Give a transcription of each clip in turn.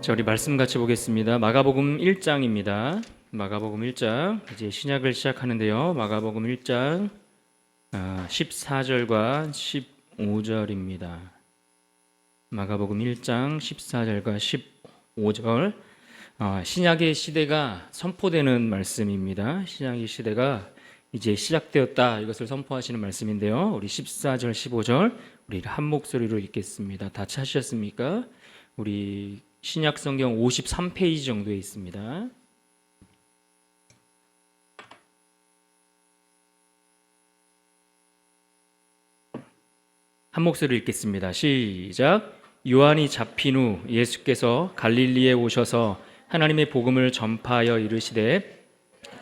자, 우리 말씀 같이 보겠습니다. 마가복음 1장입니다. 마가복음 1장 이제 신약을 시작하는데요. 마가복음 1장 14절과 15절입니다. 마가복음 1장 14절과 15절. 신약의 시대가 선포되는 말씀입니다. 신약의 시대가 이제 시작되었다, 이것을 선포하시는 말씀인데요. 우리 14절, 15절 우리 한 목소리로 읽겠습니다. 다 찾으셨습니까? 우리 신약 성경 53페이지 정도에 있습니다. 한 목소리로 읽겠습니다. 시작. 요한이 잡힌 후 예수께서 갈릴리에 오셔서 하나님의 복음을 전파하여 이르시되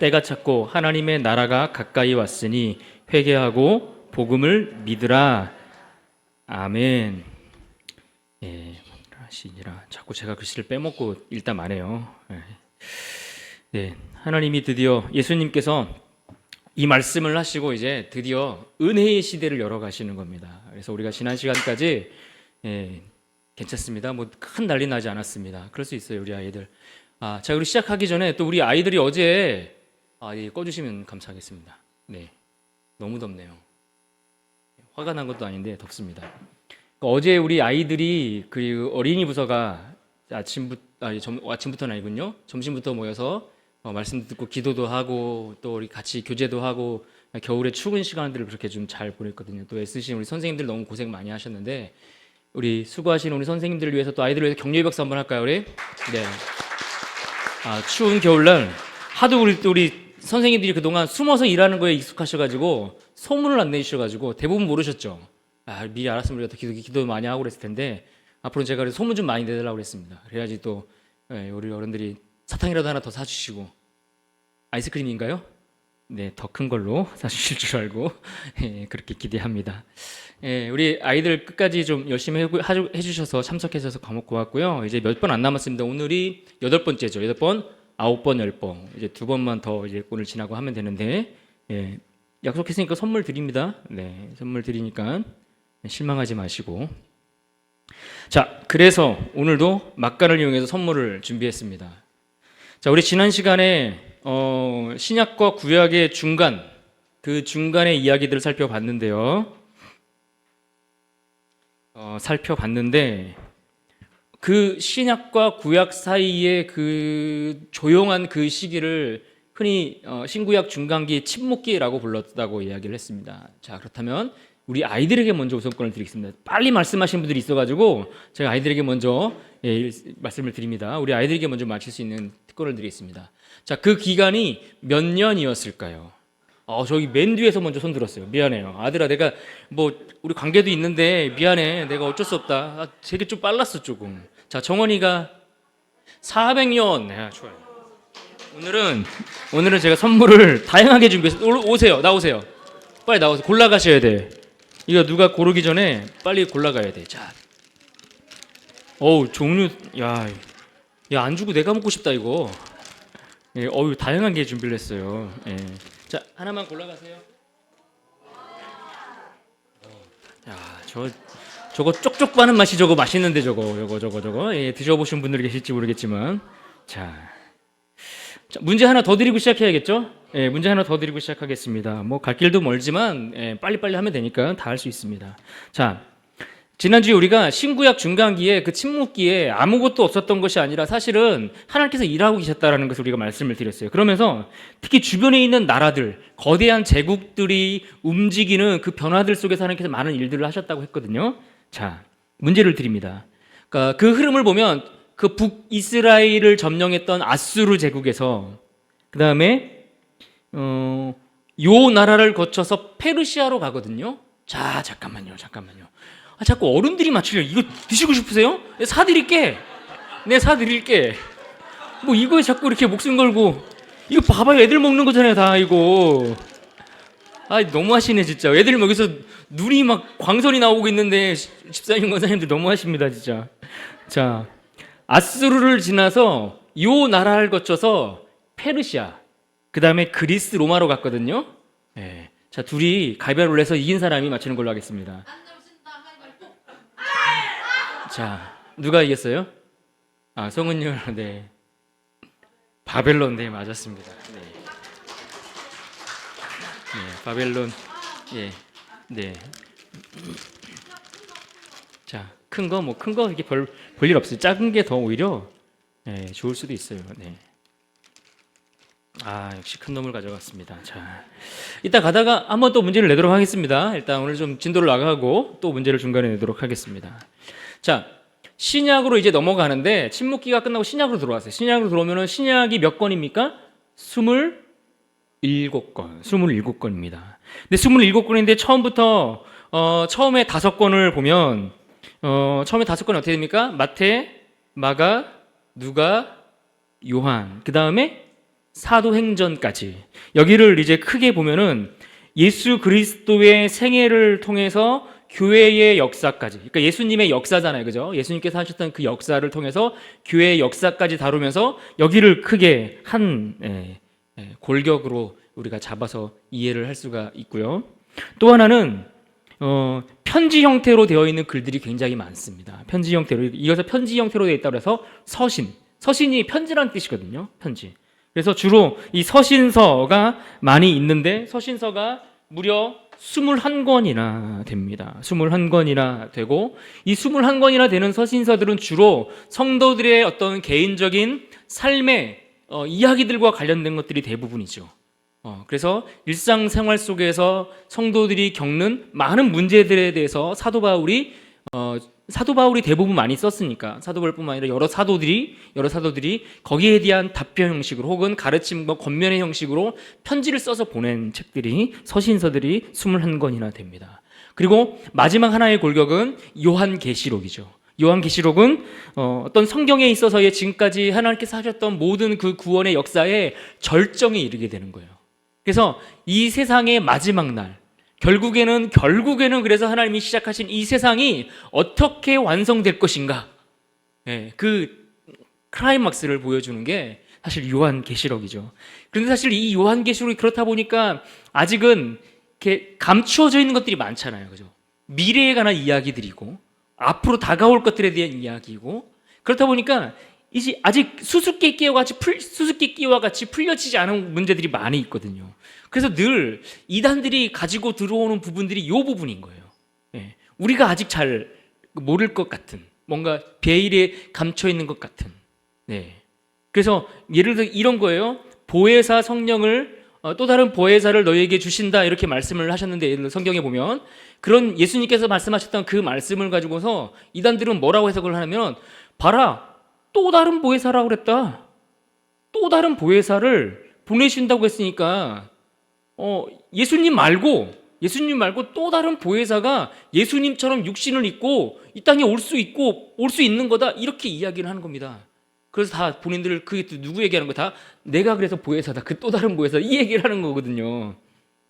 때가 찼고 하나님의 나라가 가까이 왔으니 회개하고 복음을 믿으라. 아멘. 시니라. 자꾸 제가 글씨를 빼먹고 읽다 마네요. 네, 하나님이 드디어 예수님께서 이 말씀을 하시고 이제 드디어 은혜의 시대를 열어가시는 겁니다. 그래서 우리가 지난 시간까지 괜찮습니다. 뭐 큰 난리 나지 않았습니다. 그럴 수 있어요, 우리 아이들. 자, 우리 시작하기 전에 또 우리 아이들이 어제 꺼주시면 감사하겠습니다. 네, 너무 덥네요. 화가 난 것도 아닌데 덥습니다. 어제 우리 아이들이 그 어린이 부서가 아침부터는 아니군요. 점심부터 모여서 말씀 듣고 기도도 하고 또 우리 같이 교제도 하고 겨울에 추운 시간들을 그렇게 좀 잘 보냈거든요. 또 애쓰신 우리 선생님들 너무 고생 많이 하셨는데 우리 수고하시는 우리 선생님들을 위해서 또 아이들을 위해서 격려의 박수 한번 할까요, 우리? 네. 추운 겨울날 하도 우리 선생님들이 그동안 숨어서 일하는 거에 익숙하셔가지고 소문을 안 내주셔가지고 대부분 모르셨죠. 미리 알았으면 우리가 더 기도 많이 하고 그랬을 텐데 앞으로는 제가 소문 좀 많이 내달라고 그랬습니다. 그래야지 또 우리 어른들이 사탕이라도 하나 더 사주시고. 아이스크림인가요? 네, 더 큰 걸로 사주실 줄 알고 그렇게 기대합니다. 우리 아이들 끝까지 좀 열심히 해주셔서 참석해주셔서 고맙고요. 이제 몇 번 안 남았습니다. 오늘이 8번째죠. 8번, 9번, 10번. 이제 2번만 더 이제 오늘 지나고 하면 되는데 약속했으니까 선물 드립니다. 네, 선물 드리니까 실망하지 마시고. 자, 그래서 오늘도 막간을 이용해서 선물을 준비했습니다. 자, 우리 지난 시간에 신약과 구약의 중간, 그 중간의 이야기들을 살펴봤는데요. 살펴봤는데 그 신약과 구약 사이의 그 조용한 그 시기를 흔히 신구약 중간기 침묵기라고 불렀다고 이야기를 했습니다. 자, 그렇다면 우리 아이들에게 먼저 우선권을 드리겠습니다. 빨리 말씀하시는 분들이 있어가지고 제가 아이들에게 먼저 말씀을 드립니다. 우리 아이들에게 먼저 마칠 수 있는 특권을 드리겠습니다. 자, 그 기간이 몇 년이었을까요? 저기 맨 뒤에서 먼저 손 들었어요. 미안해요. 아들아, 내가 우리 관계도 있는데 미안해. 내가 어쩔 수 없다. 되게 좀 빨랐어, 조금. 자, 정원이가 400년. 네, 좋아요. 오늘은 제가 선물을 다양하게 준비했어요. 오세요. 나오세요. 빨리 나오세요. 골라가셔야 돼. 이거 누가 고르기 전에 빨리 골라가야 돼. 자, 종류, 야, 안 주고 내가 먹고 싶다 이거. 다양하게 준비를 했어요. 자, 하나만 골라가세요. 저거 쪽쪽 빠는 맛이 저거 맛있는데 저거. 드셔보신 분들이 계실지 모르겠지만, 자, 문제 하나 더 드리고 시작해야겠죠? 문제 하나 더 드리고 시작하겠습니다. 갈 길도 멀지만 빨리빨리 하면 되니까 다 할 수 있습니다. 자, 지난주에 우리가 신구약 중간기에 그 침묵기에 아무것도 없었던 것이 아니라 사실은 하나님께서 일하고 계셨다라는 것을 우리가 말씀을 드렸어요. 그러면서 특히 주변에 있는 나라들, 거대한 제국들이 움직이는 그 변화들 속에서 하나님께서 많은 일들을 하셨다고 했거든요. 자, 문제를 드립니다. 그러니까 그 흐름을 보면 그 북이스라엘을 점령했던 아수르 제국에서 그 다음에 요 나라를 거쳐서 페르시아로 가거든요. 자, 잠깐만요. 자꾸 어른들이 맞추려. 이거 드시고 싶으세요? 사드릴게. 이거에 자꾸 이렇게 목숨 걸고. 이거 봐봐요. 애들 먹는 거잖아요, 다 이거. 너무하시네 진짜. 애들 여기서 눈이 막 광선이 나오고 있는데 집사님 권사님들 너무하십니다 진짜. 자, 아수르를 지나서 요 나라를 거쳐서 페르시아, 그 다음에 그리스, 로마로 갔거든요. 자, 둘이 가위바위보를 해서 이긴 사람이 맞히는 걸로 하겠습니다. 자, 누가 이겼어요? 성은율, 네. 바벨론, 네, 맞았습니다. 네. 네, 바벨론, 예, 네. 자, 큰 거 이렇게 볼일 없어요. 작은 게 더 오히려 좋을 수도 있어요. 네. 역시 큰 놈을 가져갔습니다. 자, 이따 가다가 한번 또 문제를 내도록 하겠습니다. 일단 오늘 좀 진도를 나가고 또 문제를 중간에 내도록 하겠습니다. 자, 신약으로 이제 넘어가는데 침묵기가 끝나고 신약으로 들어왔어요. 신약으로 들어오면은 신약이 몇 권입니까? 27권, 27권입니다. 근데 27권인데 처음부터 처음에 5권을 보면 처음에 5권이 어떻게 됩니까? 마태, 마가, 누가, 요한, 그 다음에 사도행전까지. 여기를 이제 크게 보면은 예수 그리스도의 생애를 통해서 교회의 역사까지, 그러니까 예수님의 역사잖아요, 그죠? 예수님께서 하셨던 그 역사를 통해서 교회의 역사까지 다루면서 여기를 크게 한 골격으로 우리가 잡아서 이해를 할 수가 있고요. 또 하나는 편지 형태로 되어 있는 글들이 굉장히 많습니다. 편지 형태로, 이어서 편지 형태로 되어 있다고 해서 서신이 편지라는 뜻이거든요. 편지. 그래서 주로 이 서신서가 많이 있는데 서신서가 무려 21권이나 됩니다. 21권이나 되고 이 21권이나 되는 서신서들은 주로 성도들의 어떤 개인적인 삶의 이야기들과 관련된 것들이 대부분이죠. 그래서 일상생활 속에서 성도들이 겪는 많은 문제들에 대해서 사도 바울이 대부분 많이 썼으니까 사도 바울뿐만 아니라 여러 사도들이 거기에 대한 답변 형식으로 혹은 가르침과 권면의 형식으로 편지를 써서 보낸 책들이 서신서들이 21권이나 됩니다. 그리고 마지막 하나의 골격은 요한계시록이죠. 요한계시록은 어떤 성경에 있어서의 지금까지 하나님께서 하셨던 모든 그 구원의 역사의 절정에 이르게 되는 거예요. 그래서 이 세상의 마지막 날, 결국에는 그래서 하나님이 시작하신 이 세상이 어떻게 완성될 것인가, 그 클라이막스를 보여주는 게 사실 요한계시록이죠. 그런데 사실 이 요한계시록이 그렇다 보니까 아직은 이렇게 감추어져 있는 것들이 많잖아요, 그죠? 미래에 관한 이야기들이고 앞으로 다가올 것들에 대한 이야기이고, 그렇다 보니까 이제 아직 수수께끼와 같이 풀려지지 않은 문제들이 많이 있거든요. 그래서 늘 이단들이 가지고 들어오는 부분들이 이 부분인 거예요. 우리가 아직 잘 모를 것 같은, 뭔가 베일에 감춰 있는 것 같은. 그래서 예를 들어 이런 거예요. 보혜사 성령을 또 다른 보혜사를 너희에게 주신다, 이렇게 말씀을 하셨는데, 예를 들어 성경에 보면 그런 예수님께서 말씀하셨던 그 말씀을 가지고서 이단들은 뭐라고 해석을 하냐면, 봐라, 또 다른 보혜사라고 그랬다. 또 다른 보혜사를 보내신다고 했으니까 예수님 말고 또 다른 보혜사가 예수님처럼 육신을 입고 이 땅에 올 수 있는 거다, 이렇게 이야기를 하는 겁니다. 그래서 다 본인들 그게 또 누구 얘기하는 거, 다 내가 그래서 보혜사다, 그 또 다른 보혜사, 이 얘기를 하는 거거든요.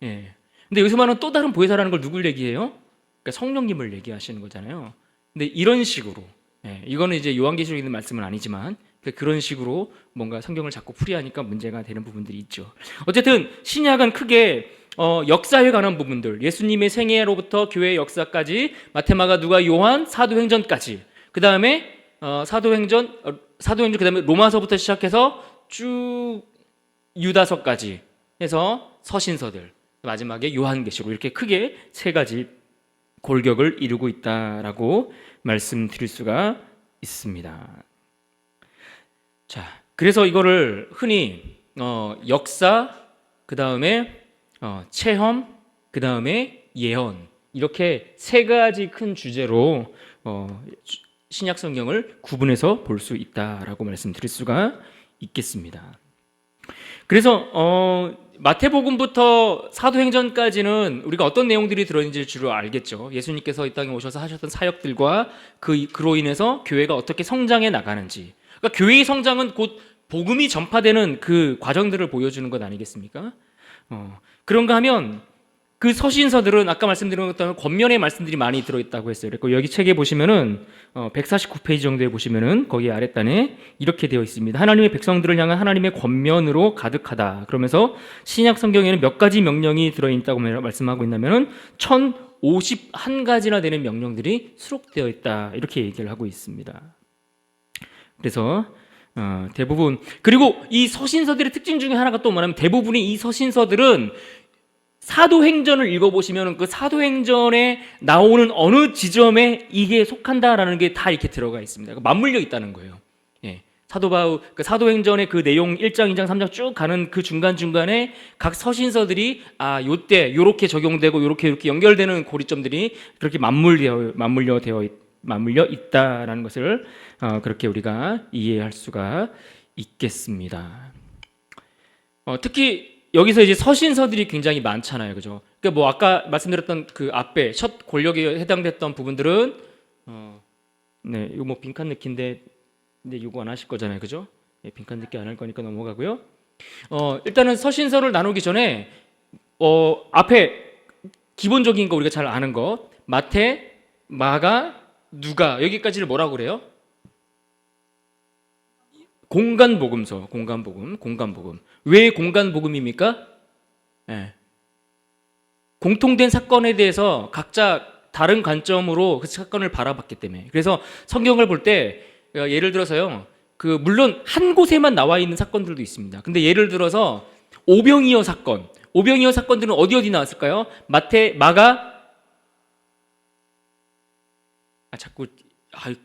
근데 여기서 말하는 또 다른 보혜사라는 걸 누굴 얘기해요? 그러니까 성령님을 얘기하시는 거잖아요. 근데 이런 식으로, 이거는 이제 요한계시록에 있는 말씀은 아니지만 그런 식으로 뭔가 성경을 자꾸 풀이하니까 문제가 되는 부분들이 있죠. 어쨌든 신약은 크게 역사에 관한 부분들, 예수님의 생애로부터 교회의 역사까지, 마태, 마가, 누가, 요한, 사도행전까지, 그 다음에 사도행전 그 다음에 로마서부터 시작해서 쭉 유다서까지 해서 서신서들, 마지막에 요한계시록, 이렇게 크게 3가지 골격을 이루고 있다라고 말씀드릴 수가 있습니다. 자, 그래서 이거를 흔히 역사, 그 다음에 체험, 그 다음에 예언, 이렇게 3가지 큰 주제로 신약 성경을 구분해서 볼 수 있다라고 말씀드릴 수가 있겠습니다. 그래서 마태복음부터 사도행전까지는 우리가 어떤 내용들이 들어있는지 주로 알겠죠. 예수님께서 이 땅에 오셔서 하셨던 사역들과 그로 인해서 교회가 어떻게 성장해 나가는지, 그러니까 교회의 성장은 곧 복음이 전파되는 그 과정들을 보여주는 것 아니겠습니까? 그런가 하면 그 서신서들은 아까 말씀드린 것처럼 권면의 말씀들이 많이 들어있다고 했어요. 그리고 여기 책에 보시면은 149페이지 정도에 보시면은 거기 아랫단에 이렇게 되어 있습니다. 하나님의 백성들을 향한 하나님의 권면으로 가득하다. 그러면서 신약 성경에는 몇 가지 명령이 들어있다고 말씀하고 있냐면은 1051가지나 되는 명령들이 수록되어 있다, 이렇게 얘기를 하고 있습니다. 그래서 대부분, 그리고 이 서신서들의 특징 중에 하나가 또 뭐냐면 대부분의 이 서신서들은 사도행전을 읽어보시면 그 사도행전에 나오는 어느 지점에 이게 속한다라는 게 다 이렇게 들어가 있습니다. 맞물려 있다는 거예요. 예. 사도 바울, 그 사도행전의 그 내용 1장, 2장, 3장 쭉 가는 그 중간중간에 각 서신서들이 요때 요렇게 적용되고 요렇게 연결되는 고리점들이 그렇게 맞물려 있다라는 것을 그렇게 우리가 이해할 수가 있겠습니다. 특히 여기서 이제 서신서들이 굉장히 많잖아요, 그죠? 그러니까 뭐 아까 말씀드렸던 그 앞에 첫 권력에 해당됐던 부분들은 네, 이거 뭐 빈칸 넣기인데, 근데 이거 안 하실 거잖아요, 그죠? 네, 빈칸 넣기 안 할 거니까 넘어가고요. 일단은 서신서를 나누기 전에 앞에 기본적인 거 우리가 잘 아는 거 마태, 마가, 누가 여기까지를 뭐라고 그래요? 공간복음서, 공간복음. 왜 공간복음입니까? 네. 공통된 사건에 대해서 각자 다른 관점으로 그 사건을 바라봤기 때문에. 그래서 성경을 볼 때 예를 들어서요, 물론 한 곳에만 나와 있는 사건들도 있습니다. 근데 예를 들어서 오병이어 사건들은 어디 나왔을까요? 마태, 마가, 자꾸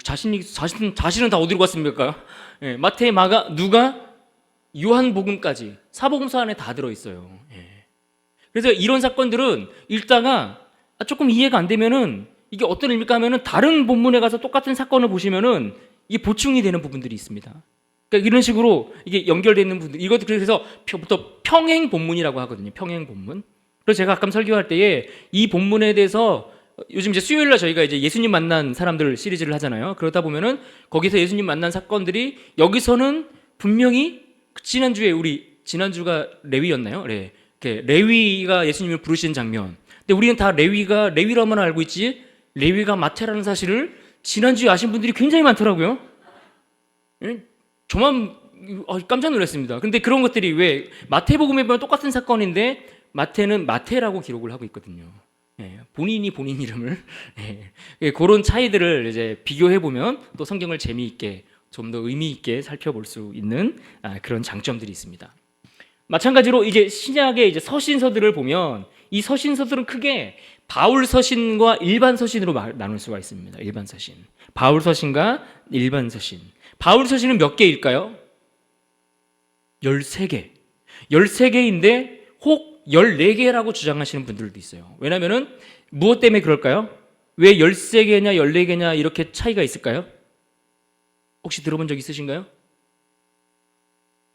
자신은 다 어디로 갔습니까? 예, 마태, 마가, 누가, 요한복음까지 사복음서 안에 다 들어있어요. 예. 그래서 이런 사건들은 읽다가 조금 이해가 안 되면은 이게 어떤 의미일까 하면은 다른 본문에 가서 똑같은 사건을 보시면은 이게 보충이 되는 부분들이 있습니다. 그러니까 이런 식으로 이게 연결되는 부분들, 이것도 그래서 부터 평행 본문이라고 하거든요. 평행 본문. 그래서 제가 가끔 설교할 때에 이 본문에 대해서 요즘 이제 수요일날 저희가 이제 예수님 만난 사람들 시리즈를 하잖아요. 그러다 보면은 거기서 예수님 만난 사건들이 여기서는 분명히 지난주가 레위였나요? 네. 레위가 예수님을 부르신 장면. 근데 우리는 다 레위라만 알고 있지 레위가 마태라는 사실을 지난주에 아신 분들이 굉장히 많더라고요. 저만 깜짝 놀랐습니다. 근데 그런 것들이 왜 마태복음에 보면 똑같은 사건인데 마태는 마태라고 기록을 하고 있거든요. 본인이 본인 이름을 그런 차이들을 이제 비교해 보면 또 성경을 재미있게 좀 더 의미 있게 살펴볼 수 있는 그런 장점들이 있습니다. 마찬가지로 이제 신약의 이제 서신서들을 보면 이 서신서들은 크게 바울 서신과 일반 서신으로 나눌 수가 있습니다. 일반 서신, 바울 서신과 일반 서신. 바울 서신은 몇 개일까요? 13개. 13개인데 혹 14개라고 주장하시는 분들도 있어요. 왜냐면은 무엇 때문에 그럴까요? 왜 13개냐 14개냐 이렇게 차이가 있을까요? 혹시 들어본 적 있으신가요?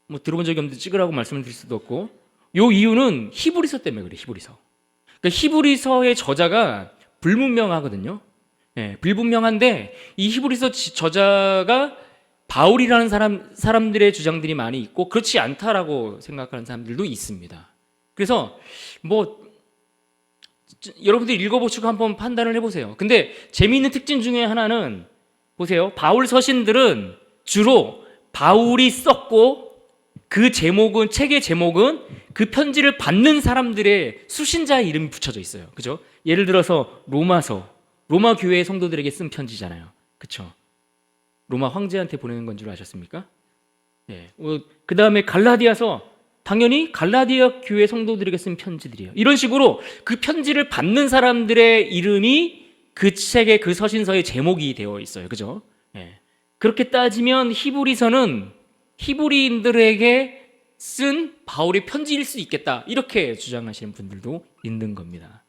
뭐 들어본 적이 없는데 찍으라고 말씀을 드릴 수도 없고, 요 이유는 히브리서 때문에 그래요. 히브리서. 그러니까 히브리서의 저자가 불분명하거든요. 불분명한데 이 히브리서 저자가 바울이라는 사람들의 주장들이 많이 있고 그렇지 않다라고 생각하는 사람들도 있습니다. 그래서 뭐 여러분들이 읽어보시고 한번 판단을 해보세요. 근데 재미있는 특징 중에 하나는 보세요. 바울 서신들은 주로 바울이 썼고 그 제목은, 책의 제목은 그 편지를 받는 사람들의 수신자의 이름이 붙여져 있어요. 그죠? 예를 들어서 로마서, 로마 교회의 성도들에게 쓴 편지잖아요. 그쵸? 로마 황제한테 보내는 건 줄 아셨습니까? 그 다음에 갈라디아서, 당연히 갈라디아 교회 성도들에게 쓴 편지들이에요. 이런 식으로 그 편지를 받는 사람들의 이름이 그 책의 그 서신서의 제목이 되어 있어요. 그죠? 그렇게 따지면 히브리서는 히브리인들에게 쓴 바울의 편지일 수 있겠다, 이렇게 주장하시는 분들도 있는 겁니다.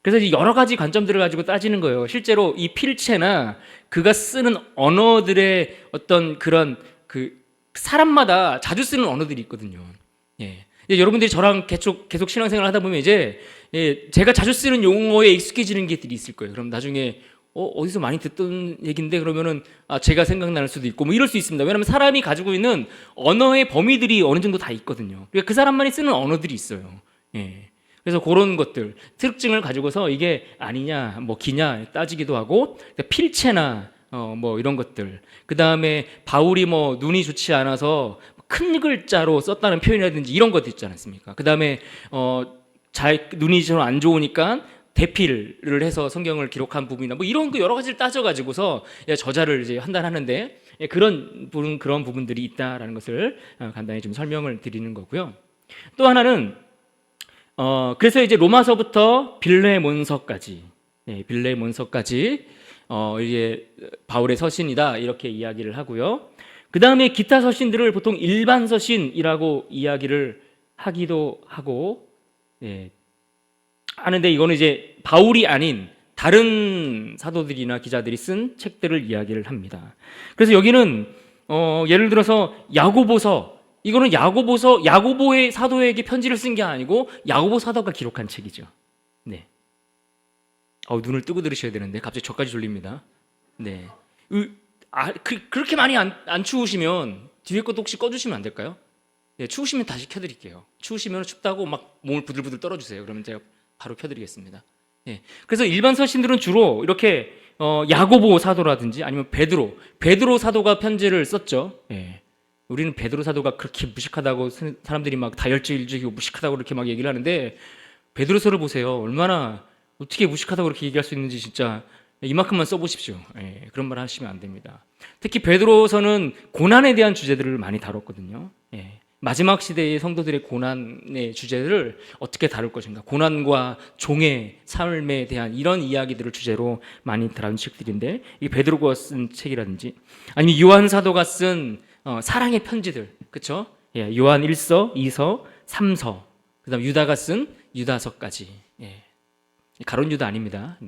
그래서 여러 가지 관점들을 가지고 따지는 거예요. 실제로 이 필체나 그가 쓰는 언어들의 어떤 그런 사람마다 자주 쓰는 언어들이 있거든요. 여러분들이 저랑 계속 신앙생활 하다 보면 이제 제가 자주 쓰는 용어에 익숙해지는 것들이 있을 거예요. 그럼 나중에 어디서 많이 듣던 얘기인데 그러면은 제가 생각날 수도 있고 뭐 이럴 수 있습니다. 왜냐하면 사람이 가지고 있는 언어의 범위들이 어느 정도 다 있거든요. 그러니까 그 사람만이 쓰는 언어들이 있어요. 그래서 그런 것들 특징을 가지고서 이게 아니냐 뭐 기냐 따지기도 하고, 그러니까 필체나 뭐 이런 것들, 그 다음에 바울이 뭐 눈이 좋지 않아서 큰 글자로 썼다는 표현이라든지 이런 것도 있지 않습니까? 그 다음에 눈이 좀 안 좋으니까 대필을 해서 성경을 기록한 부분이나 뭐 이런 거 여러 가지를 따져가지고서 저자를 이제 판단하는데 그런 부분들이 있다라는 것을 간단히 좀 설명을 드리는 거고요. 또 하나는 그래서 이제 로마서부터 빌레몬서까지, 빌레몬서까지 이게 바울의 서신이다 이렇게 이야기를 하고요. 그 다음에 기타 서신들을 보통 일반 서신이라고 이야기를 하기도 하고, 하는데 이거는 이제 바울이 아닌 다른 사도들이나 기자들이 쓴 책들을 이야기를 합니다. 그래서 여기는 예를 들어서 야고보서, 이거는 야고보의 사도에게 편지를 쓴 게 아니고 야고보 사도가 기록한 책이죠. 네. 눈을 뜨고 들으셔야 되는데 갑자기 저까지 졸립니다. 네. 그렇게 많이 안 추우시면 뒤에 것도 혹시 꺼주시면 안 될까요? 네, 추우시면 다시 켜드릴게요. 추우시면 춥다고 막 몸을 부들부들 떨어주세요. 그러면 제가 바로 켜드리겠습니다. 네. 그래서 일반 서신들은 주로 이렇게 야고보 사도라든지 아니면 베드로 사도가 편지를 썼죠. 네. 우리는 베드로 사도가 그렇게 무식하다고 사람들이 막 다혈질적이고 무식하다고 그렇게 막 얘기를 하는데, 베드로서를 보세요. 얼마나 어떻게 무식하다고 그렇게 얘기할 수 있는지 진짜 이만큼만 써보십시오. 그런 말 하시면 안 됩니다. 특히 베드로서는 고난에 대한 주제들을 많이 다뤘거든요. 마지막 시대의 성도들의 고난의 주제를 어떻게 다룰 것인가, 고난과 종의 삶에 대한 이런 이야기들을 주제로 많이 다룬 책들인데, 이 베드로가 쓴 책이라든지 아니면 요한 사도가 쓴 사랑의 편지들, 그렇죠? 요한 1서, 2서, 3서, 그다음 유다가 쓴 유다서까지, 가론 유다 아닙니다.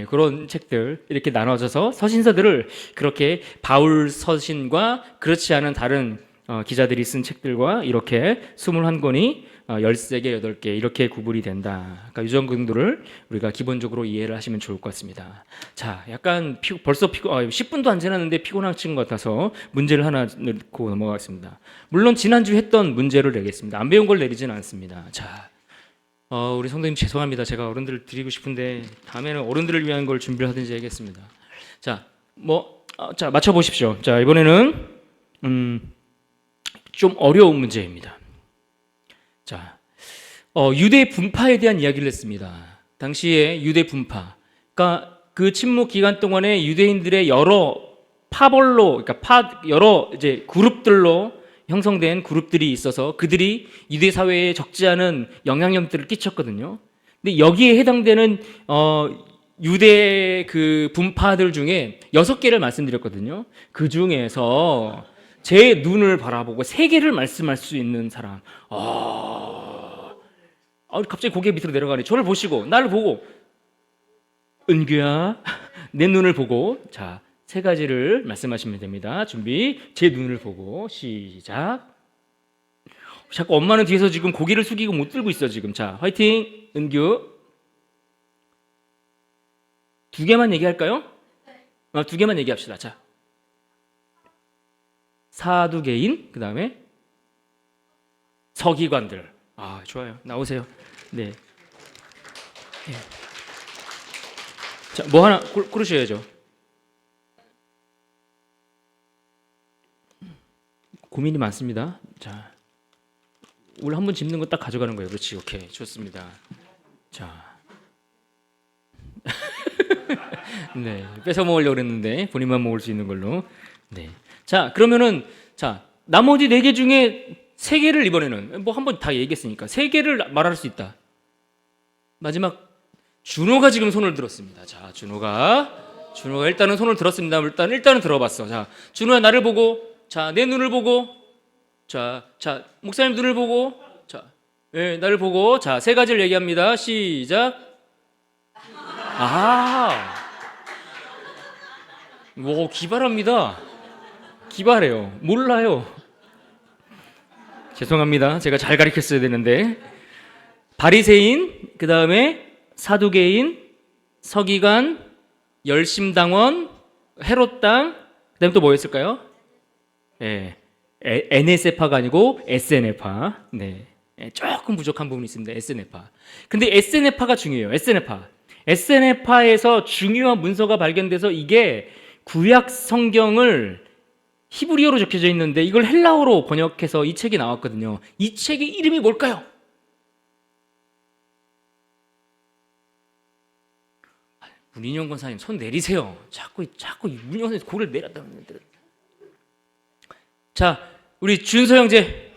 그런 책들 이렇게 나눠져서 서신서들을 그렇게 바울 서신과 그렇지 않은 다른 기자들이 쓴 책들과 이렇게 21권이 13개, 8개 이렇게 구분이 된다. 그러니까 이 정도를 우리가 기본적으로 이해를 하시면 좋을 것 같습니다. 자, 약간 벌써 10분도 안 지났는데 피곤한 것 같아서 문제를 하나 넣고 넘어가겠습니다. 물론 지난주 했던 문제를 내겠습니다. 안 배운 걸 내리지는 않습니다. 자, 우리 성도님 죄송합니다. 제가 어른들을 드리고 싶은데 다음에는 어른들을 위한 걸 준비를 하든지 하겠습니다. 자, 자, 맞춰보십시오. 자, 이번에는 좀 어려운 문제입니다. 자, 유대 분파에 대한 이야기를 했습니다. 당시에 유대 분파, 그러니까 그 침묵 기간 동안에 유대인들의 여러 파벌로, 그러니까 여러 이제 그룹들로 형성된 그룹들이 있어서 그들이 유대 사회에 적지 않은 영향력들을 끼쳤거든요. 근데 여기에 해당되는 유대 그 분파들 중에 6개를 말씀드렸거든요. 그 중에서 제 눈을 바라보고 3개를 말씀할 수 있는 사람. 갑자기 고개 밑으로 내려가네. 저를 보시고, 나를 보고, 은규야, 내 눈을 보고, 자, 3가지를 말씀하시면 됩니다. 준비. 제 눈을 보고, 시작. 자꾸 엄마는 뒤에서 지금 고개를 숙이고 못 들고 있어, 지금. 자, 화이팅! 은규. 2개만 얘기할까요? 2개만 얘기합시다. 자. 사두개인, 그 다음에 서기관들. 좋아요. 나오세요. 네. 자, 뭐 하나 고르셔야죠. 고민이 많습니다. 자, 오늘 한 번 짚는 거 딱 가져가는 거예요. 그렇지, 오케이, 좋습니다. 자, 네, 뺏어 먹으려고 그랬는데 본인만 먹을 수 있는 걸로. 네. 자, 그러면은 자, 나머지 4개 중에 3개를 이번에는 뭐 한번 다 얘기했으니까 3개를 말할 수 있다. 마지막 준호가 지금 손을 들었습니다. 자, 준호가 일단은 손을 들었습니다. 일단은 들어봤어. 자, 준호야, 나를 보고, 자, 내 눈을 보고, 자, 목사님 눈을 보고, 자, 나를 보고, 자, 3가지를 얘기합니다. 시작. 오, 기발합니다. 기발해요. 몰라요. 죄송합니다. 제가 잘 가르쳤어야 되는데. 바리새인, 그 다음에 사두개인, 서기관, 열심당원, 헤롯당, 그 다음에 또 뭐였을까요? NSF파가 아니고 SNF파. 네. 조금 부족한 부분이 있습니다. SNF파. 근데 SNF파가 중요해요. SNF파에서 중요한 문서가 발견돼서 이게 구약 성경을 히브리어로 적혀져 있는데 이걸 헬라어로 번역해서 이 책이 나왔거든요. 이 책의 이름이 뭘까요? 문인영 권사님 손 내리세요. 자꾸 문인영 권사님 고개를 내렸다. 자, 우리 준서 형제.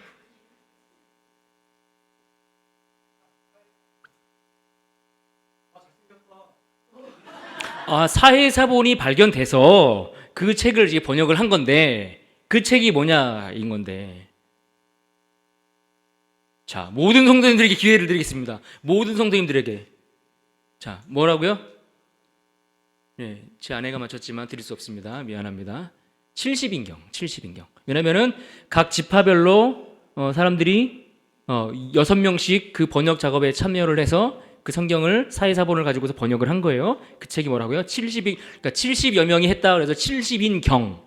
사해사본이 발견돼서 그 책을 이제 번역을 한 건데 그 책이 뭐냐인 건데, 자, 모든 성도님들에게 기회를 드리겠습니다. 모든 성도님들에게. 자, 뭐라고요? 네, 제 아내가 맞췄지만 드릴 수 없습니다. 미안합니다. 70인경. 왜냐면은 각 지파별로 사람들이 6명씩 그 번역 작업에 참여를 해서 그 성경을 사해사본을 가지고서 번역을 한 거예요. 그 책이 뭐라고요? 그러니까 70여 명이 했다 그래서 70인경.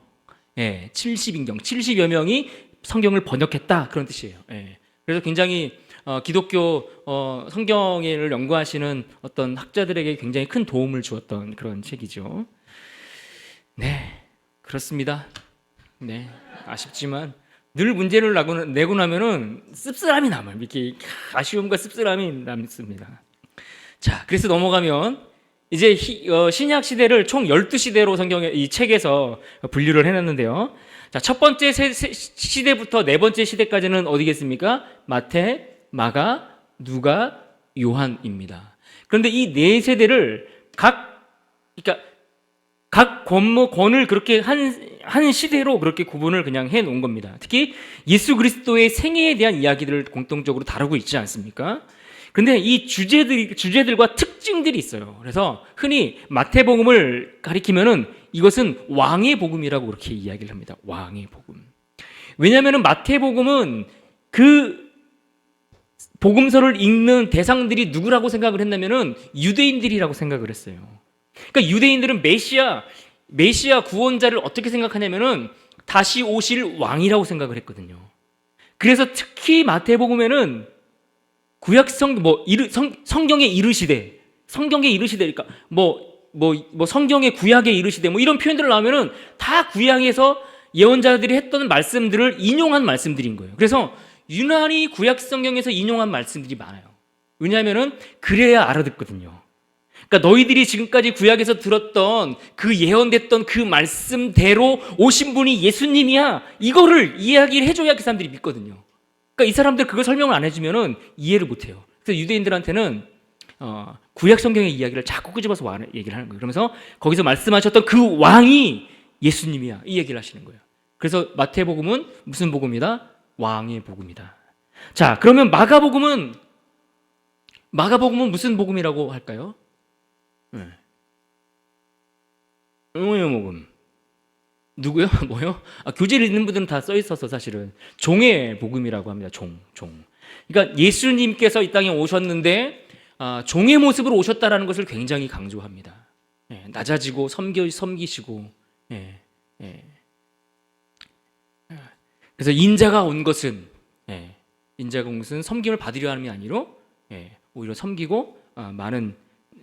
예, 70인경. 70여 명이 성경을 번역했다 그런 뜻이에요. 예. 그래서 굉장히 기독교 성경을 연구하시는 어떤 학자들에게 굉장히 큰 도움을 주었던 그런 책이죠. 네, 그렇습니다. 네, 아쉽지만 늘 문제를 내고 나면은 씁쓸함이 남아요. 이렇게 아쉬움과 씁쓸함이 남습니다. 자, 그래서 넘어가면 이제 신약 시대를 총 12시대로 성경의 이 책에서 분류를 해놨는데요. 자, 첫 번째 시대부터 네 번째 시대까지는 어디겠습니까? 마태, 마가, 누가, 요한입니다. 그런데 이 네 세대를 그러니까 각 권을 그렇게 한 시대로 그렇게 구분을 그냥 해 놓은 겁니다. 특히 예수 그리스도의 생애에 대한 이야기들을 공통적으로 다루고 있지 않습니까? 근데 이 주제들과 특징들이 있어요. 그래서 흔히 마태복음을 가리키면은 이것은 왕의 복음이라고 그렇게 이야기를 합니다. 왕의 복음. 왜냐하면 마태복음은 그 복음서를 읽는 대상들이 누구라고 생각을 했냐면은 유대인들이라고 생각을 했어요. 그러니까 유대인들은 메시아 구원자를 어떻게 생각하냐면은 다시 오실 왕이라고 생각을 했거든요. 그래서 특히 마태복음에는 성경에 이르시되, 그러니까 성경의 구약에 이르시되 이런 표현들을 나오면은 다 구약에서 예언자들이 했던 말씀들을 인용한 말씀들인 거예요. 그래서 유난히 구약 성경에서 인용한 말씀들이 많아요. 왜냐하면은 그래야 알아듣거든요. 그러니까 너희들이 지금까지 구약에서 들었던 그 예언됐던 그 말씀대로 오신 분이 예수님이야. 이거를 이야기를 해줘야 그 사람들이 믿거든요. 그러니까 이 사람들 그걸 설명을 안 해주면은 이해를 못해요. 그래서 유대인들한테는 구약 성경의 이야기를 자꾸 끄집어서 얘기를 하는 거예요. 그러면서 거기서 말씀하셨던 그 왕이 예수님이야. 이 얘기를 하시는 거예요. 그래서 마태복음은 무슨 복음이다? 왕의 복음이다. 자, 그러면 마가복음은 무슨 복음이라고 할까요? 뭐예요, 복음? 누구요? 뭐요? 교재를 읽는 분들은 다 써 있어서 사실은 종의 복음이라고 합니다. 종. 그러니까 예수님께서 이 땅에 오셨는데 종의 모습으로 오셨다라는 것을 굉장히 강조합니다. 낮아지고 섬기시고. 그래서 인자가 온 것은 섬김을 받으려 함이 아니로 오히려 섬기고 많은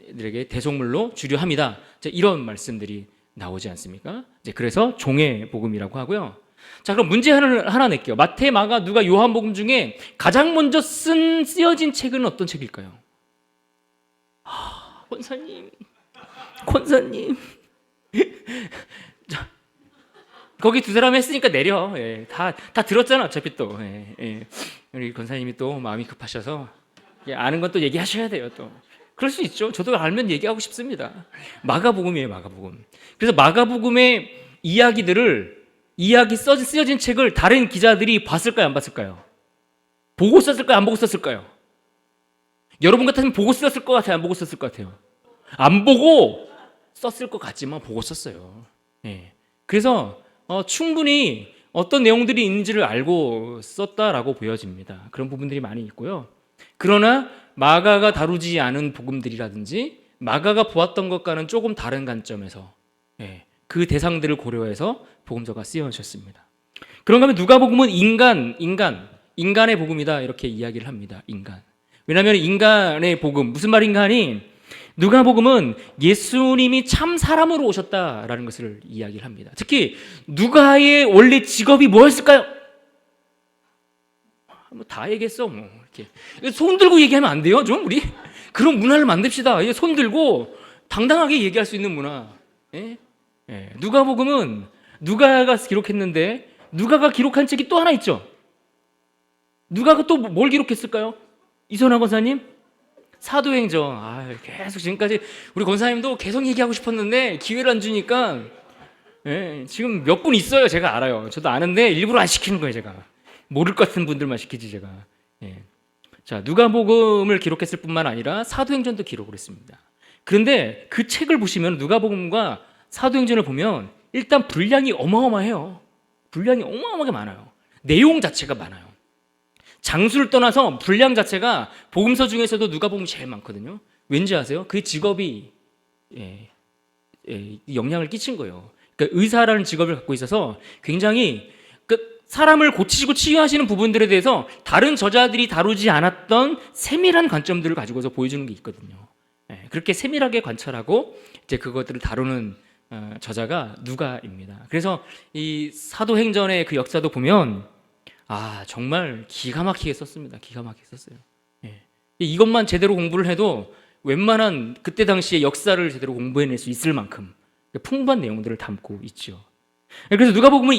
이들에게 대속물로 주려 함이다. 이런 말씀들이 나오지 않습니까? 그래서 종의 복음이라고 하고요. 자, 그럼 문제 하나 낼게요. 마태, 마가, 누가, 요한복음 중에 가장 먼저 쓰여진 책은 어떤 책일까요? 권사님. 자, 거기 두 사람 했으니까 내려. 다 들었잖아, 어차피 또. 우리 권사님이 또 마음이 급하셔서 아는 건 또 얘기하셔야 돼요, 또. 그럴 수 있죠. 저도 알면 얘기하고 싶습니다. 마가복음이에요, 마가복음. 그래서 마가복음의 쓰여진 책을 다른 기자들이 봤을까요, 안 봤을까요? 보고 썼을까요, 안 보고 썼을까요? 여러분 같으면 보고 썼을 것 같아요, 안 보고 썼을 것 같아요? 안 보고 썼을 것 같지만 보고 썼어요. 그래서 충분히 어떤 내용들이 있는지를 알고 썼다라고 보여집니다. 그런 부분들이 많이 있고요. 그러나 마가가 다루지 않은 복음들이라든지 마가가 보았던 것과는 조금 다른 관점에서 그 대상들을 고려해서 복음서가 쓰여졌습니다. 그런가 하면 누가복음은 인간의 복음이다 이렇게 이야기를 합니다. 왜냐하면 인간의 복음, 무슨 말인가 하니 누가복음은 예수님이 참 사람으로 오셨다라는 것을 이야기를 합니다. 특히 누가의 원래 직업이 뭐였을까요? 다 얘기했어, 이렇게. 손 들고 얘기하면 안 돼요, 좀 우리? 그런 문화를 만듭시다. 손 들고 당당하게 얘기할 수 있는 문화. 누가복음은 누가가 기록했는데 누가가 기록한 책이 또 하나 있죠. 누가가 또 뭘 기록했을까요? 이선화 권사님? 사도행전. 계속 지금까지 우리 권사님도 계속 얘기하고 싶었는데 기회를 안 주니까 지금 몇 분 있어요. 제가 알아요. 저도 아는데 일부러 안 시키는 거예요. 제가 모를 것 같은 분들만 시키지 제가. 자, 누가복음을 기록했을 뿐만 아니라 사도행전도 기록을 했습니다. 그런데 그 책을 보시면 누가복음과 사도행전을 보면 일단 분량이 어마어마해요. 분량이 어마어마하게 많아요. 내용 자체가 많아요. 장수를 떠나서 분량 자체가 복음서 중에서도 누가복음이 제일 많거든요. 왠지 아세요? 그 직업이 영향을 끼친 거예요. 그러니까 의사라는 직업을 갖고 있어서 굉장히 사람을 고치시고 치유하시는 부분들에 대해서 다른 저자들이 다루지 않았던 세밀한 관점들을 가지고서 보여주는 게 있거든요. 그렇게 세밀하게 관찰하고 이제 그것들을 다루는 저자가 누가입니다. 그래서 이 사도행전의 그 역사도 보면 정말 기가 막히게 썼습니다. 기가 막히게 썼어요. 이것만 제대로 공부를 해도 웬만한 그때 당시의 역사를 제대로 공부해낼 수 있을 만큼 풍부한 내용들을 담고 있죠. 그래서 누가복음은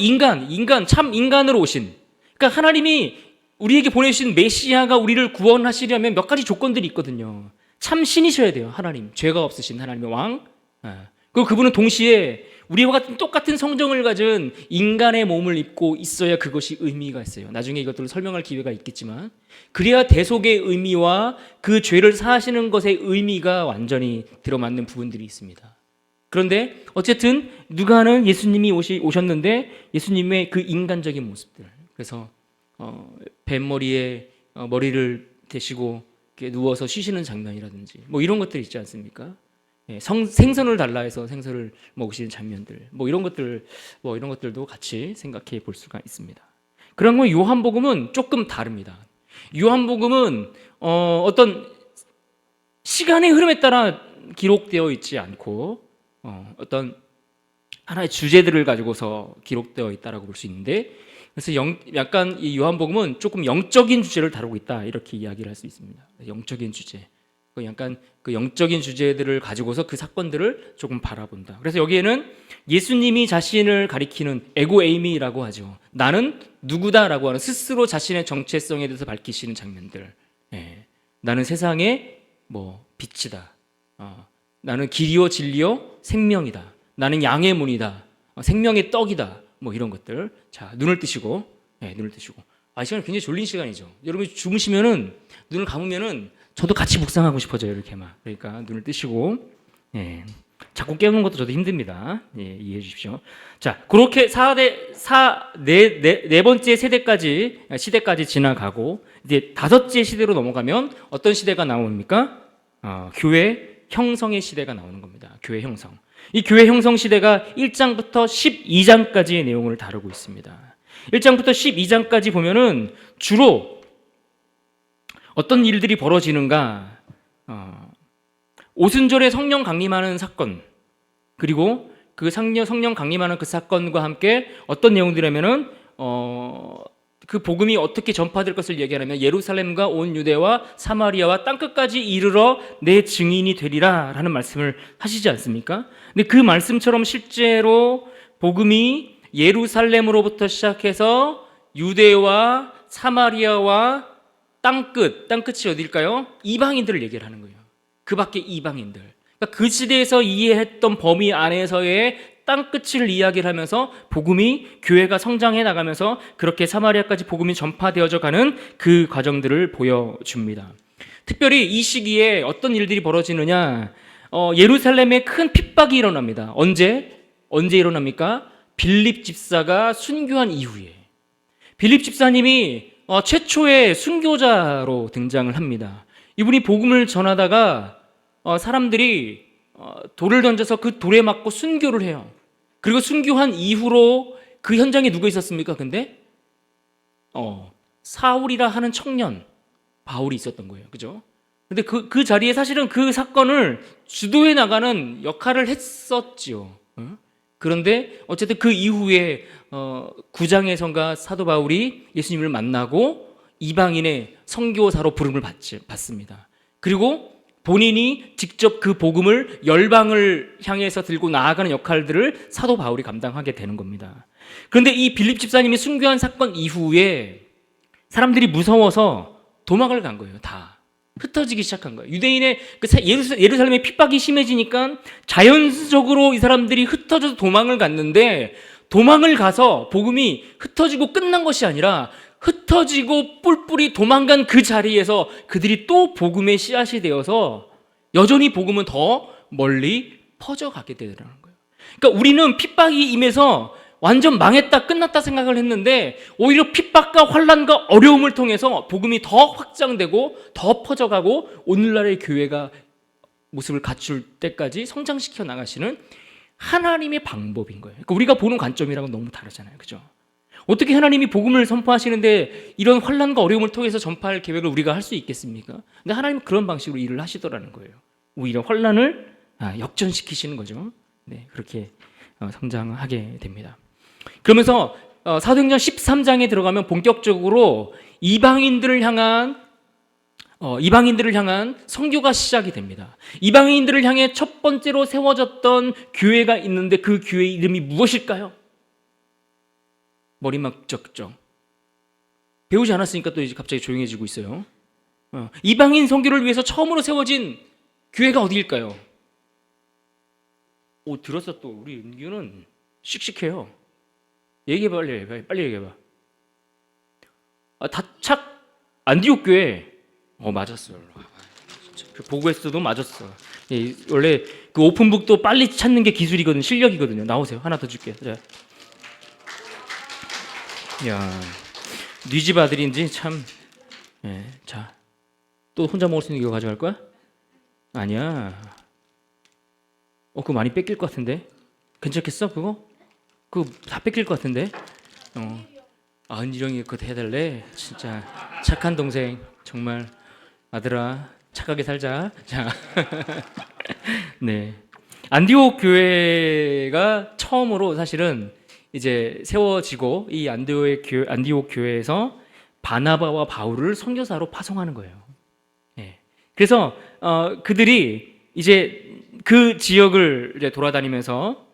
참 인간으로 오신, 그러니까 하나님이 우리에게 보내신 메시아가 우리를 구원하시려면 몇 가지 조건들이 있거든요. 참 신이셔야 돼요. 하나님, 죄가 없으신 하나님의 왕. 그리고 그분은 동시에 우리와 같은 똑같은 성정을 가진 인간의 몸을 입고 있어야 그것이 의미가 있어요. 나중에 이것들을 설명할 기회가 있겠지만, 그래야 대속의 의미와 그 죄를 사하시는 것의 의미가 완전히 들어맞는 부분들이 있습니다. 그런데 어쨌든 누가는 예수님이 오셨는데 예수님의 그 인간적인 모습들, 그래서 뱀머리에 머리를 대시고 이렇게 누워서 쉬시는 장면이라든지 이런 것들 있지 않습니까? 생선을 달라 해서 생선을 먹으시는 장면들, 이런 것들도 같이 생각해 볼 수가 있습니다. 그런 건 요한복음은 조금 다릅니다. 요한복음은 어떤 시간의 흐름에 따라 기록되어 있지 않고 어떤 하나의 주제들을 가지고서 기록되어 있다라고 볼 수 있는데, 그래서 약간 이 요한복음은 조금 영적인 주제를 다루고 있다, 이렇게 이야기를 할 수 있습니다. 영적인 주제, 약간 그 영적인 주제들을 가지고서 그 사건들을 조금 바라본다. 그래서 여기에는 예수님이 자신을 가리키는 에고에이미라고 하죠. 나는 누구다라고 하는 스스로 자신의 정체성에 대해서 밝히시는 장면들. 나는 세상의 빛이다. 나는 길이요 진리요 생명이다. 나는 양의 문이다. 생명의 떡이다. 이런 것들. 자, 눈을 뜨시고, 눈을 뜨시고. 이 시간은 굉장히 졸린 시간이죠. 여러분이 주무시면은, 눈을 감으면은 저도 같이 묵상하고 싶어져요. 이렇게 그러니까 눈을 뜨시고, 자꾸 깨우는 것도 저도 힘듭니다. 이해해 주십시오. 자, 그렇게 네 번째 시대까지 지나가고, 이제 다섯째 시대로 넘어가면 어떤 시대가 나옵니까? 교회 형성의 시대가 나오는 겁니다. 교회 형성. 이 교회 형성 시대가 1장부터 12장까지의 내용을 다루고 있습니다. 1장부터 12장까지 보면은 주로 어떤 일들이 벌어지는가? 오순절에 성령 강림하는 사건, 그리고 그 성령 강림하는 그 사건과 함께 어떤 내용들이냐면은 그 복음이 어떻게 전파될 것을 얘기하냐면 예루살렘과 온 유대와 사마리아와 땅끝까지 이르러 내 증인이 되리라 라는 말씀을 하시지 않습니까? 근데 그 말씀처럼 실제로 복음이 예루살렘으로부터 시작해서 유대와 사마리아와 땅끝이 어딜까요? 이방인들을 얘기를 하는 거예요. 그 밖에 이방인들. 그러니까 그 시대에서 이해했던 범위 안에서의 땅끝을 이야기를 하면서 복음이, 교회가 성장해 나가면서 그렇게 사마리아까지 복음이 전파되어져 가는 그 과정들을 보여줍니다. 특별히 이 시기에 어떤 일들이 벌어지느냐, 예루살렘에 큰 핍박이 일어납니다. 언제 일어납니까? 빌립 집사가 순교한 이후에. 빌립 집사님이 최초의 순교자로 등장을 합니다. 이분이 복음을 전하다가 사람들이 돌을 던져서 그 돌에 맞고 순교를 해요. 그리고 순교한 이후로 그 현장에 누가 있었습니까? 근데 사울이라 하는 청년 바울이 있었던 거예요. 그죠? 근데 그 자리에 사실은 그 사건을 주도해 나가는 역할을 했었지요. 그런데 어쨌든 그 이후에 9장에선가 사도 바울이 예수님을 만나고 이방인의 선교사로 부름을 받습니다. 그리고 본인이 직접 그 복음을 열방을 향해서 들고 나아가는 역할들을 사도 바울이 감당하게 되는 겁니다. 그런데 이 빌립 집사님이 순교한 사건 이후에 사람들이 무서워서 도망을 간 거예요. 다 흩어지기 시작한 거예요. 유대인의 그 예루살렘의 핍박이 심해지니까 자연적으로 이 사람들이 흩어져서 도망을 갔는데, 도망을 가서 복음이 흩어지고 끝난 것이 아니라 흩어지고 뿔뿔이 도망간 그 자리에서 그들이 또 복음의 씨앗이 되어서 여전히 복음은 더 멀리 퍼져가게 되더라는 거예요. 그러니까 우리는 핍박이 임해서 완전 망했다, 끝났다 생각을 했는데, 오히려 핍박과 환난과 어려움을 통해서 복음이 더 확장되고 더 퍼져가고 오늘날의 교회가 모습을 갖출 때까지 성장시켜 나가시는 하나님의 방법인 거예요. 그러니까 우리가 보는 관점이랑은 너무 다르잖아요. 그죠? 어떻게 하나님이 복음을 선포하시는데 이런 환난과 어려움을 통해서 전파할 계획을 우리가 할 수 있겠습니까? 근데 하나님은 그런 방식으로 일을 하시더라는 거예요. 오히려 환난을 역전시키시는 거죠. 네, 그렇게 성장하게 됩니다. 그러면서 사도행전 13장에 들어가면 본격적으로 이방인들을 향한 선교가 시작이 됩니다. 이방인들을 향해 첫 번째로 세워졌던 교회가 있는데 그 교회 이름이 무엇일까요? 머리만 쩍쩍 배우지 않았으니까 또 이제 갑자기 조용해지고 있어요. 이방인 선교를 위해서 처음으로 세워진 교회가 어디일까요? 들었어. 또 우리 은규는 씩씩해요. 얘기해봐, 빨리 얘기해봐. 다착 안디옥 교회. 맞았어요. 보고했어도 맞았어. 원래 그 오픈북도 빨리 찾는 게 기술이거든, 실력이거든요. 나오세요. 하나 더 줄게. 자. 야, 네 집 아들인지 참. 자, 또 혼자 먹을 수 있는 이거 가져갈 거야? 아니야. 그거 많이 뺏길 것 같은데. 괜찮겠어? 그거 다 뺏길 것 같은데. 은지령이 그거 해달래. 진짜 착한 동생. 정말 아들아, 착하게 살자. 자, 네. 안디옥 교회가 처음으로 사실은 이제 세워지고, 이 안디옥 교회에서 바나바와 바울을 선교사로 파송하는 거예요. 네. 그래서 그들이 이제 그 지역을 이제 돌아다니면서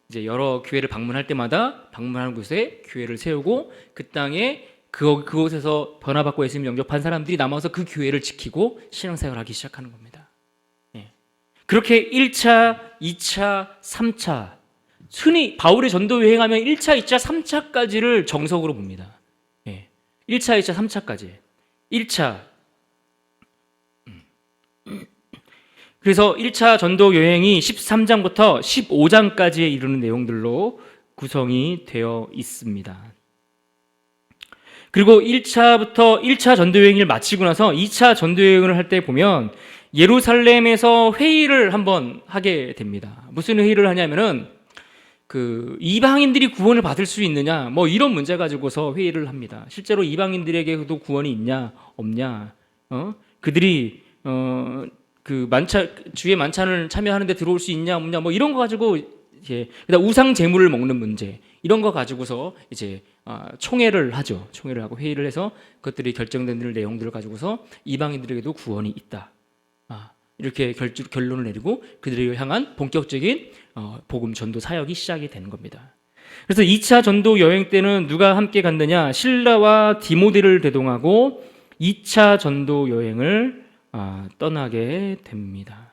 이제 여러 교회를 방문할 때마다 방문하는 곳에 교회를 세우고, 그 땅에 그곳에서 변화받고 예수님 영접한 사람들이 남아서 그 교회를 지키고 신앙생활을 하기 시작하는 겁니다. 예. 그렇게 1차, 2차, 3차, 흔히 바울의 전도 여행하면 1차, 2차, 3차까지를 정석으로 봅니다. 예. 1차, 2차, 3차까지. 1차. 그래서 1차 전도 여행이 13장부터 15장까지에 이르는 내용들로 구성이 되어 있습니다. 그리고 1차 전도 여행을 마치고 나서 2차 전도 여행을 할 때 보면 예루살렘에서 회의를 한번 하게 됩니다. 무슨 회의를 하냐면은 그 이방인들이 구원을 받을 수 있느냐, 뭐 이런 문제 가지고서 회의를 합니다. 실제로 이방인들에게도 구원이 있냐 없냐, 그들이 그 주의 만찬을 참여하는데 들어올 수 있냐 없냐, 뭐 이런 거 가지고 이제 그다음 우상 제물을 먹는 문제, 이런 거 가지고서 이제 총회를 하죠. 총회를 하고 회의를 해서 그것들이 결정된 내용들을 가지고서 이방인들에게도 구원이 있다, 이렇게 결론을 내리고 그들을 향한 본격적인 복음 전도 사역이 시작이 되는 겁니다. 그래서 2차 전도 여행 때는 누가 함께 갔느냐? 실라와 디모데를 대동하고 2차 전도 여행을 떠나게 됩니다.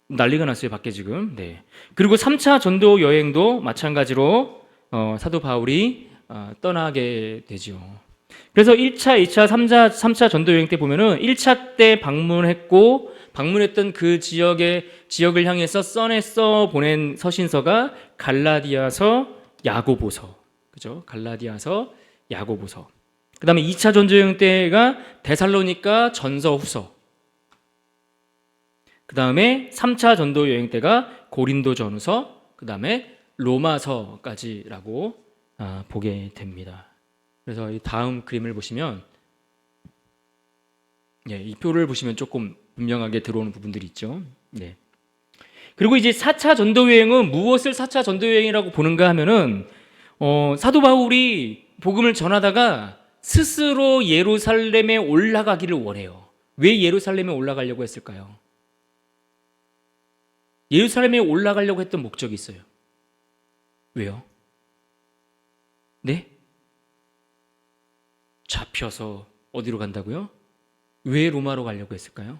난리가 났어요, 밖에 지금. 네. 그리고 3차 전도 여행도 마찬가지로 사도 바울이 떠나게 되죠. 그래서 1차, 2차, 3차 전도 여행 때 보면은 1차 때 방문했던 그 지역을 향해서 써내서 보낸 서신서가 갈라디아서, 야고보서. 그죠? 갈라디아서, 야고보서. 그다음에 2차 전도 여행 때가 데살로니가 전서, 후서. 그다음에 3차 전도 여행 때가 고린도 전후서, 그다음에 로마서까지라고 보게 됩니다. 그래서 이 다음 그림을 보시면, 이 표를 보시면 조금 분명하게 들어오는 부분들이 있죠. 네. 그리고 이제 4차 전도 여행은 무엇을 4차 전도 여행이라고 보는가 하면은 사도 바울이 복음을 전하다가 스스로 예루살렘에 올라가기를 원해요. 왜 예루살렘에 올라가려고 했을까요? 예루살렘에 올라가려고 했던 목적이 있어요. 왜요? 네? 잡혀서 어디로 간다고요? 왜 로마로 가려고 했을까요?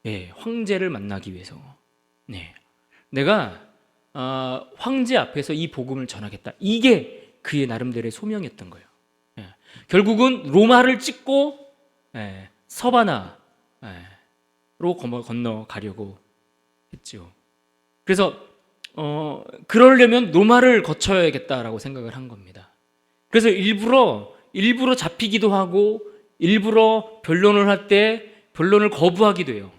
네, 황제를 만나기 위해서. 네, 내가 황제 앞에서 이 복음을 전하겠다. 이게 그의 나름대로의 소명이었던 거예요. 네, 결국은 로마를 찍고 서바나로 건너가려고 했죠. 그래서 그러려면 로마를 거쳐야겠다라고 생각을 한 겁니다. 그래서 일부러 잡히기도 하고 일부러 변론을 할 때 변론을 거부하기도 해요.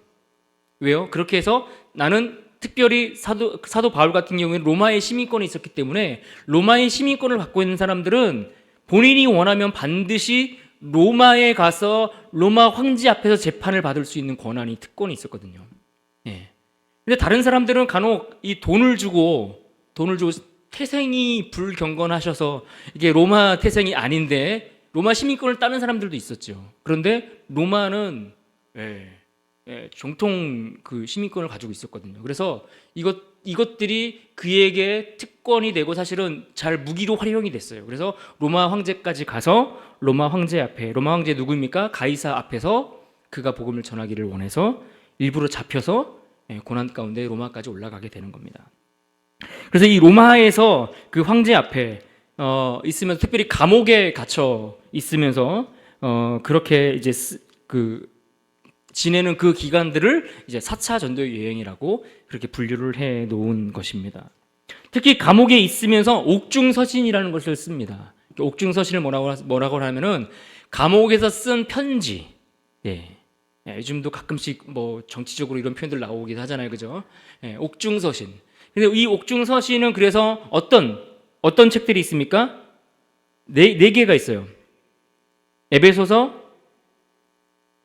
왜요? 그렇게 해서 나는 특별히 사도 바울 같은 경우에는 로마의 시민권이 있었기 때문에 로마의 시민권을 갖고 있는 사람들은 본인이 원하면 반드시 로마에 가서 로마 황제 앞에서 재판을 받을 수 있는 권한이 특권이 있었거든요. 예. 근데 다른 사람들은 간혹 이 돈을 주고 태생이 불경건하셔서 이게 로마 태생이 아닌데 로마 시민권을 따는 사람들도 있었죠. 그런데 로마는 정통 그 시민권을 가지고 있었거든요. 그래서 이것들이 그에게 특권이 되고 사실은 잘 무기로 활용이 됐어요. 그래서 로마 황제까지 가서 로마 황제 누구입니까? 가이사 앞에서 그가 복음을 전하기를 원해서 일부러 잡혀서 고난 가운데 로마까지 올라가게 되는 겁니다. 그래서 이 로마에서 그 황제 앞에 있으면서 특별히 감옥에 갇혀 있으면서 그렇게 이제 지내는 그 기간들을 이제 4차 전도 여행이라고 그렇게 분류를 해 놓은 것입니다. 특히 감옥에 있으면서 옥중서신이라는 것을 씁니다. 옥중서신을 뭐라고 하면은 감옥에서 쓴 편지. 요즘도 가끔씩 뭐 정치적으로 이런 표현들 나오기도 하잖아요, 그죠? 옥중서신. 근데 이 옥중서신은 그래서 어떤 책들이 있습니까? 네 개가 있어요.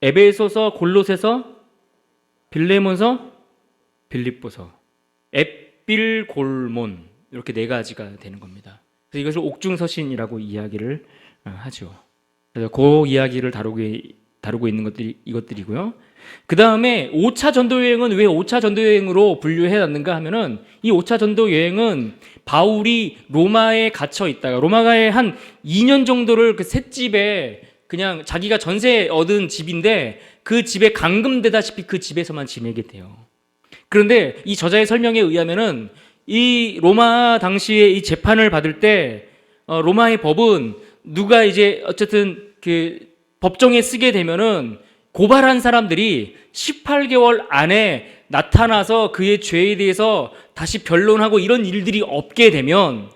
에베소서, 골로새서, 빌레몬서, 빌립보서, 앳빌골몬 이렇게 네 가지가 되는 겁니다. 그래서 이것을 옥중서신이라고 이야기를 하죠. 그래서 그 이야기를 다루고 있는 것들이 이것들이고요. 그 다음에 5차 전도 여행은 왜 5차 전도 여행으로 분류해 놨는가 하면은 이 5차 전도 여행은 바울이 로마에 갇혀 있다가 로마에 한 2년 정도를 그 셋집에 그냥 자기가 전세 얻은 집인데 그 집에 감금되다시피 그 집에서만 지내게 돼요. 그런데 이 저자의 설명에 의하면은 이 로마 당시에 이 재판을 받을 때 로마의 법은 누가 이제 어쨌든 그 법정에 쓰게 되면은 고발한 사람들이 18개월 안에 나타나서 그의 죄에 대해서 다시 변론하고 이런 일들이 없게 되면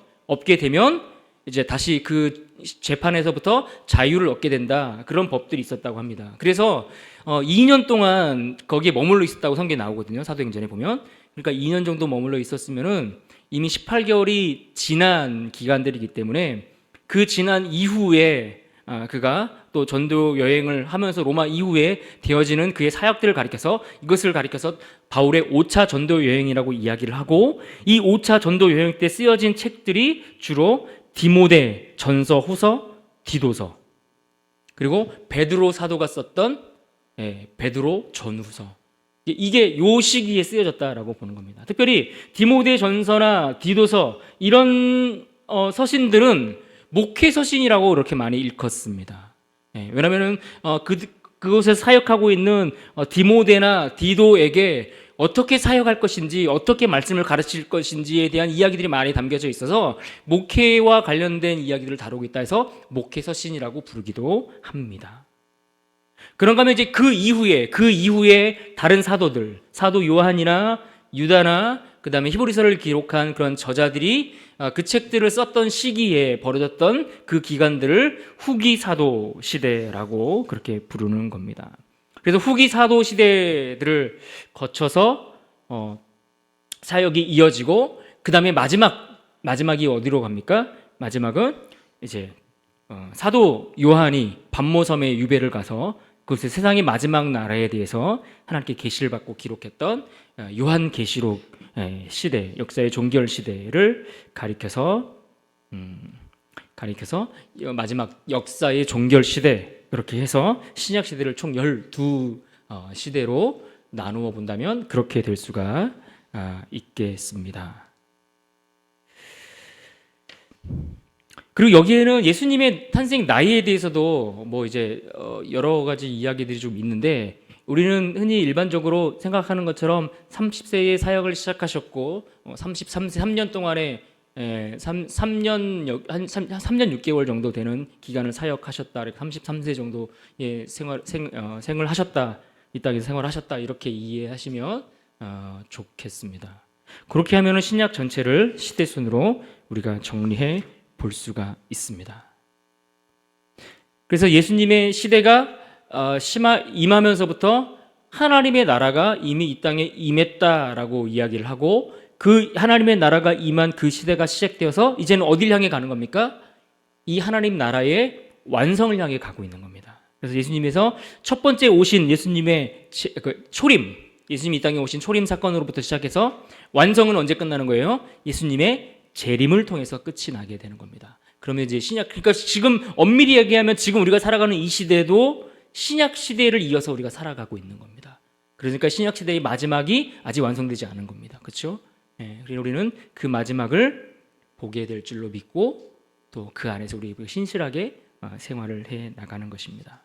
이제 다시 그 재판에서부터 자유를 얻게 된다. 그런 법들이 있었다고 합니다. 그래서 2년 동안 거기에 머물러 있었다고 성경에 나오거든요. 사도행전에 보면. 그러니까 2년 정도 머물러 있었으면은 이미 18개월이 지난 기간들이기 때문에 그 지난 이후에 그가 또 전도 여행을 하면서 로마 이후에 되어지는 그의 사역들을 이것을 가리켜서 바울의 5차 전도 여행이라고 이야기를 하고 이 5차 전도 여행 때 쓰여진 책들이 주로 디모데 전서, 후서, 디도서 그리고 베드로 사도가 썼던 베드로 전후서 이게 요 시기에 쓰여졌다라고 보는 겁니다. 특별히 디모데 전서나 디도서 이런 서신들은 목회 서신이라고 이렇게 많이 일컫습니다. 왜냐하면 그곳에 사역하고 있는 디모데나 디도에게 어떻게 사역할 것인지 어떻게 말씀을 가르칠 것인지에 대한 이야기들이 많이 담겨져 있어서 목회와 관련된 이야기들을 다루고 있다 해서 목회 서신이라고 부르기도 합니다. 그런가 하면 이제 그 이후에 다른 사도들, 사도 요한이나 유다나 그 다음에 히브리서를 기록한 그런 저자들이 그 책들을 썼던 시기에 벌어졌던 그 기간들을 후기 사도 시대라고 그렇게 부르는 겁니다. 그래서 후기 사도 시대들을 거쳐서 사역이 이어지고 그 다음에 마지막이 어디로 갑니까? 마지막은 이제 사도 요한이 반모섬에 유배를 가서 그것의 세상의 마지막 나라에 대해서 하나님께 계시를 받고 기록했던 요한계시록 시대, 역사의 종결 시대를 가리켜서 마지막 역사의 종결 시대 그렇게 해서 신약 시대를 총 12 시대로 나누어 본다면 그렇게 될 수가 있겠습니다. 그리고 여기에는 예수님의 탄생 나이에 대해서도 뭐 이제 여러 가지 이야기들이 좀 있는데, 우리는 흔히 일반적으로 생각하는 것처럼 30세에 사역을 시작하셨고 33세 3년 동안에 3년 6개월 정도 되는 기간을 사역하셨다. 33세 정도의 생을 하셨다. 이 땅에서 생활하셨다. 이렇게 이해하시면 좋겠습니다. 그렇게 하면은 신약 전체를 시대순으로 우리가 정리해 볼 수가 있습니다. 그래서 예수님의 시대가 임하면서부터 하나님의 나라가 이미 이 땅에 임했다라고 이야기를 하고, 그 하나님의 나라가 임한 그 시대가 시작되어서 이제는 어딜 향해 가는 겁니까? 이 하나님 나라의 완성을 향해 가고 있는 겁니다. 그래서 예수님에서 첫 번째 오신 예수님의 초림, 예수님이 이 땅에 오신 초림 사건으로부터 시작해서 완성은 언제 끝나는 거예요? 예수님의 재림을 통해서 끝이 나게 되는 겁니다. 그러면 이제 그러니까 지금 엄밀히 얘기하면 지금 우리가 살아가는 이 시대도 신약 시대를 이어서 우리가 살아가고 있는 겁니다. 그러니까 신약 시대의 마지막이 아직 완성되지 않은 겁니다. 그렇죠? 그래서 우리는 그 마지막을 보게 될 줄로 믿고 또 그 안에서 우리 신실하게 생활을 해 나가는 것입니다.